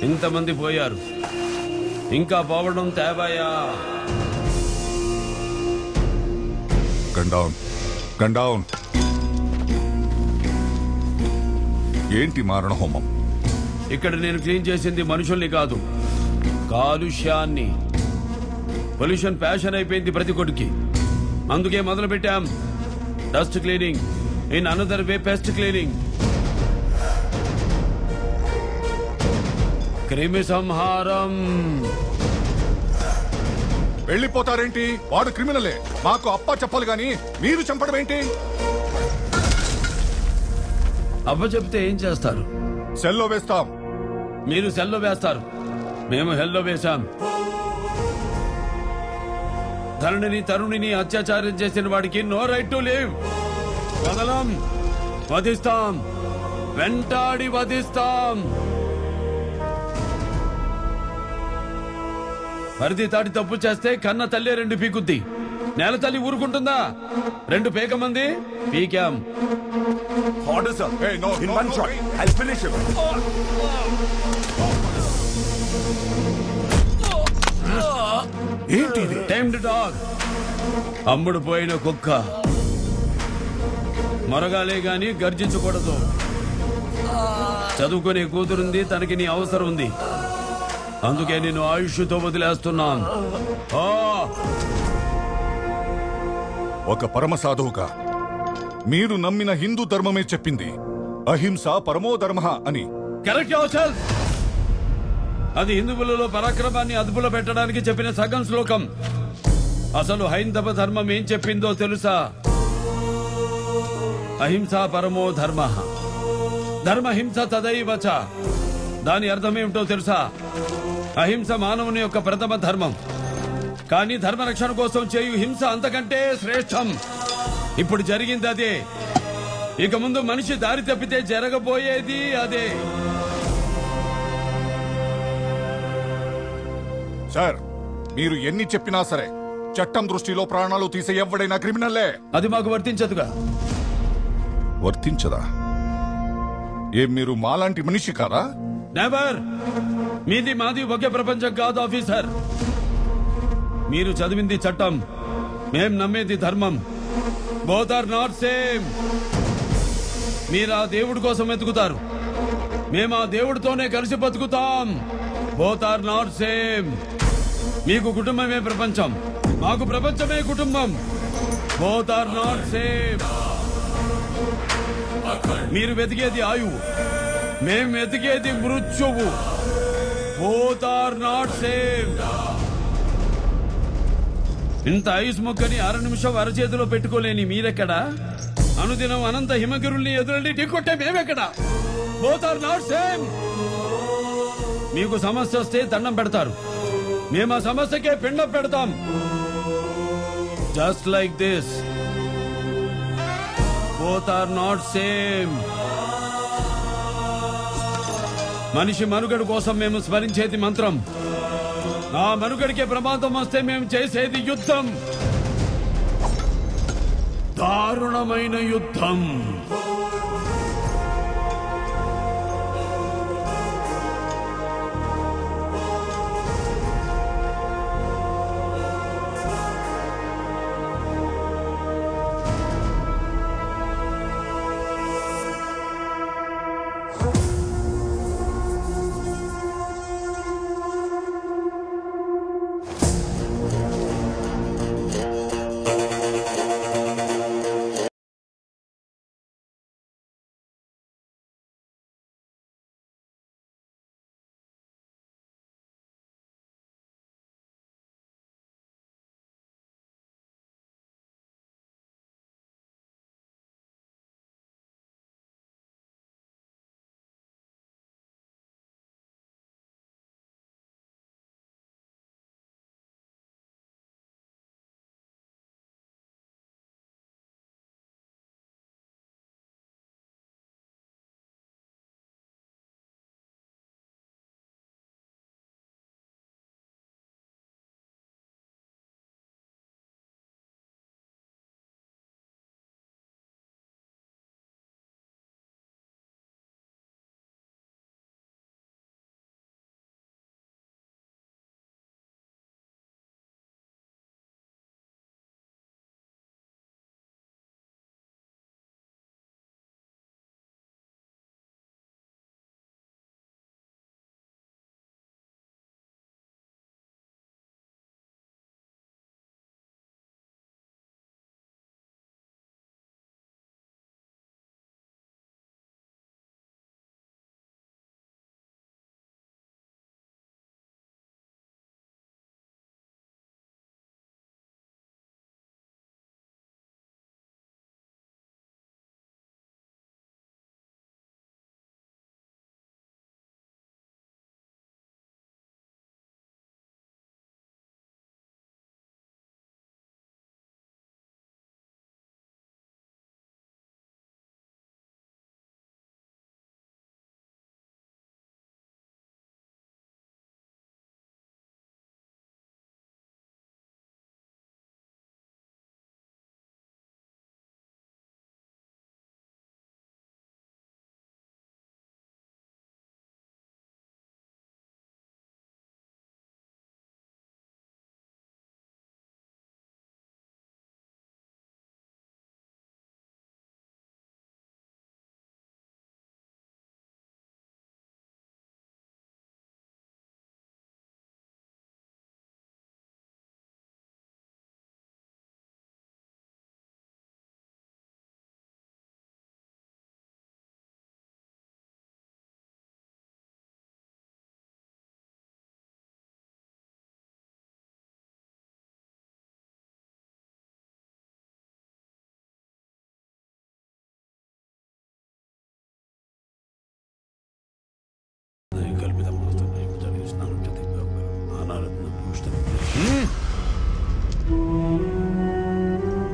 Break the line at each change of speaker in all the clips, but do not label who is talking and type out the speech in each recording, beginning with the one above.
ఇంతమంది పోయారు, ఇంకా పోవడం తేవాయా?
గండౌన్. ఏంటి మారణ హోమం?
ఇక్కడ నేను క్లీన్ చేసింది మనుషుల్ని కాదు, కాలుష్యాన్ని. పొల్యూషన్ ప్యాషన్ అయిపోయింది ప్రతి కొడుకి. అందుకే మొదలు పెట్టాం dust cleaning, in another way pest cleaning. క్రిమి సంహారం.
వెళ్ళిపోతారేంటి? వాడు క్రిమినలే, మాకు అప్ప చెప్పాలి గాని మీరు చంపడం ఏంటి?
అవ్వ చెప్తే ఏం చేస్తారు?
సెల్లో వేస్తాం.
మీరు సెల్లో వేస్తారు, మేము హెల్లో వేశాం. ధరణిని తరుణిని అత్యాచారం చేసిన వాడికి నో రైట్ టు లివ్. వదలం, వధిస్తాం, వెంటాడి వధిస్తాం. పరిధి తాటి తప్పు చేస్తే కన్న తల్లి 2 పీకుద్ది. నేల తల్లి ఊరుకుంటుందా? 2 పీకమంది పీకాం.
Order, sir. Hey, no, in one shot. I'll finish him.
ఏంటిది?
టైమ్డ్ డాగ్, అమ్ముడు పోయిన కుక్క. మొరగాలే గాని గర్జించకూడదు. చదువుకునే కూతురుంది, తనకి నీ అవసరం ఉంది. అందుకే నేను ఆయుష్తో వదిలేస్తున్నాను.
ఒక పరమ సాధువుగా మీరు నమ్మిన హిందూ ధర్మమే చెప్పింది అహింస పరమో ధర్మ అని.
Correct your. అది హిందువులలో పరాక్రమాన్ని అదుపులో పెట్టడానికి చెప్పిన సగం శ్లోకం. అసలు హైందవ ధర్మం ఏం చెప్పిందో తెలుసా? అహింస పరమో ధర్మ, ధర్మహింస తదైవచ. దాని అర్థమేమిటో తెలుసా? అహింస మానవుని యొక్క ప్రథమ ధర్మం, కానీ ధర్మరక్షణ కోసం చేయు హింస అంతకంటే శ్రేష్టం. ఇప్పుడు జరిగింది అదే, ఇక ముందు మనిషి దారి తప్పితే జరగబోయేది అదే.
సార్, మీరు ఎన్ని చెప్పినా సరే చట్టం దృష్టిలో ప్రాణాలు తీసే ఎవడైనా క్రిమినల్లే.
అది మాకు వర్తించదుగా.
వర్తించదా? ఏం మీరు మాలాంటి మనిషి కాదా?
నెవర్. మీది మాది ఒకే ప్రపంచం కాదు ఆఫీసర్. మీరు చదివింది చట్టం, మేం నమ్మేది ధర్మం. Both are not same. మీరు ఆ దేవుడి కోసం వెతుకుతారు, మేము ఆ దేవుడితోనే కలిసి బతుకుతాం. Both are not same. మీకు కుటుంబమే ప్రపంచం, మాకు ప్రపంచమే కుటుంబం. Both are not same. మీరు వెతికేది ఆయువు, మేం వెతికేది మృత్యువు. Both are not same. ఇంత ఐస్ ముక్కని 6 నిమిషం అరచేతిలో పెట్టుకోలేని మీరెక్కడా? అనుదినం అనంత హిమగిరుల్ని ఎదురెళ్ళి ఢీకొట్టే మేమెక్కడా? Both are not same. మీకు సమస్య వస్తే దండం పెడతారు, మేము ఆ సమస్యకే పిండం పెడతాం. Just like this. Both are not same. మనిషి మనుగడ కోసం మేము స్మరించేది మంత్రం, ఆ మనుగడికే ప్రమాదం వస్తే మేము చేసేది యుద్ధం. దారుణమైన యుద్ధం.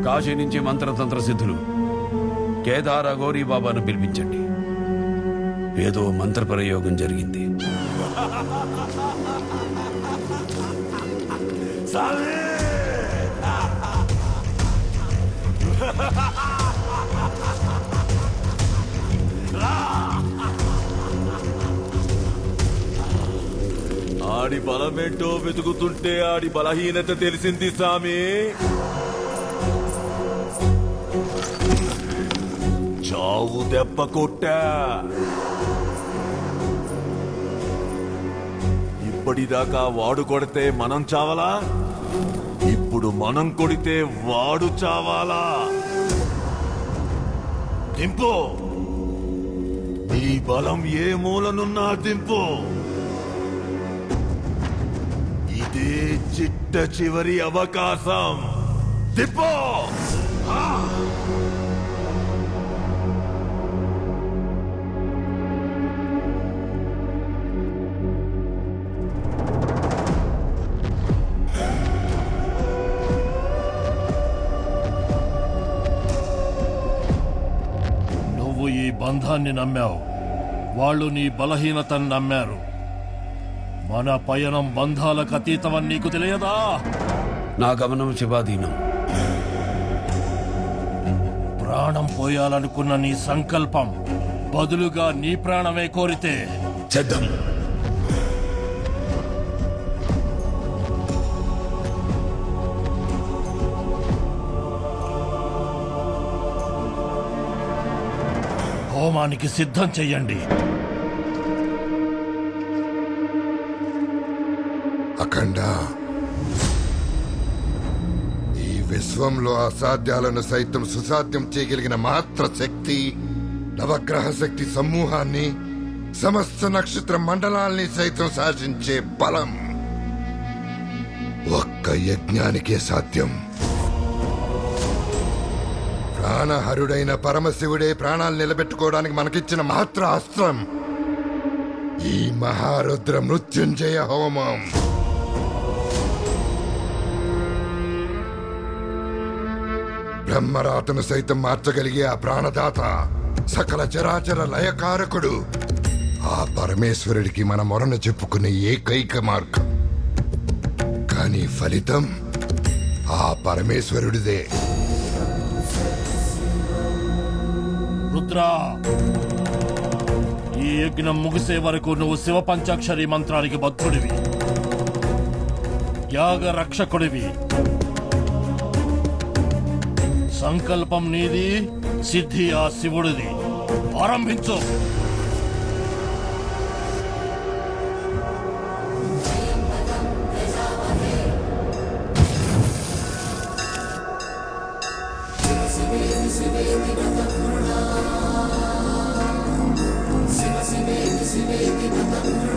కాశీ నుంచి మంత్రతంత్ర సిద్ధులు కేదార గౌరీ బాబాను పిలిపించండి. ఏదో మంత్ర ప్రయోగం జరిగింది.
ఆడి బలమేంటో వెతుకుతుంటే ఆడి బలహీనత తెలిసింది సామి. చావు దెబ్బ కొట్టా. ఇప్పటిదాకా వాడు కొడితే మనం చావాలా? ఇప్పుడు మనం కొడితే వాడు చావాలా? దింపు, నీ బలం ఏ మూలనున్నా దింపు. ఇదే చిట్ట చివరి అవకాశం. దింపు.
ఈ బంధాన్ని నమ్మావు, వాళ్ళు నీ బలహీనతను నమ్మారు. మన పయనం బంధాలకు అతీతమని నీకు తెలియదా?
నా గమనం శివాధీనం.
ప్రాణం పోయాలనుకున్న నీ సంకల్పం బదులుగా నీ ప్రాణమే కోరితే
చేద్దాం.
హోమానికి సిద్ధం చెయ్యండి.
అఖండ, ఈ విశ్వంలో అసాధ్యాలను సైతం సుసాధ్యం చేయగలిగిన మాత్ర శక్తి, నవగ్రహ శక్తి సమూహాన్ని, సమస్త నక్షత్ర మండలాల్ని సైతం శాసించే బలం ఒక్క యజ్ఞానికే సాధ్యం. ప్రాణహరుడైన పరమశివుడే ప్రాణాలు నిలబెట్టుకోవడానికి మనకిచ్చిన మాత్ర అస్త్రం ఈ మహారుద్ర మృత్యుంజయ హోమం. బ్రహ్మరాతను సైతం మార్చగలిగే ఆ ప్రాణదాత, సకల చరాచర లయకారకుడు, ఆ పరమేశ్వరుడికి మన మొరను చెప్పుకునే ఏకైక మార్గం. కానీ ఫలితం ఆ పరమేశ్వరుడిదే.
రుద్రా, ఈ యజ్ఞం ముగిసే వరకు నువ్వు శివ పంచాక్షరి మంత్రానికి బద్ధుడివి, యాగ రక్షకుడివి. సంకల్పం నీది, సిద్ధి ఆ శివుడిది. ఆరంభించు.
Siva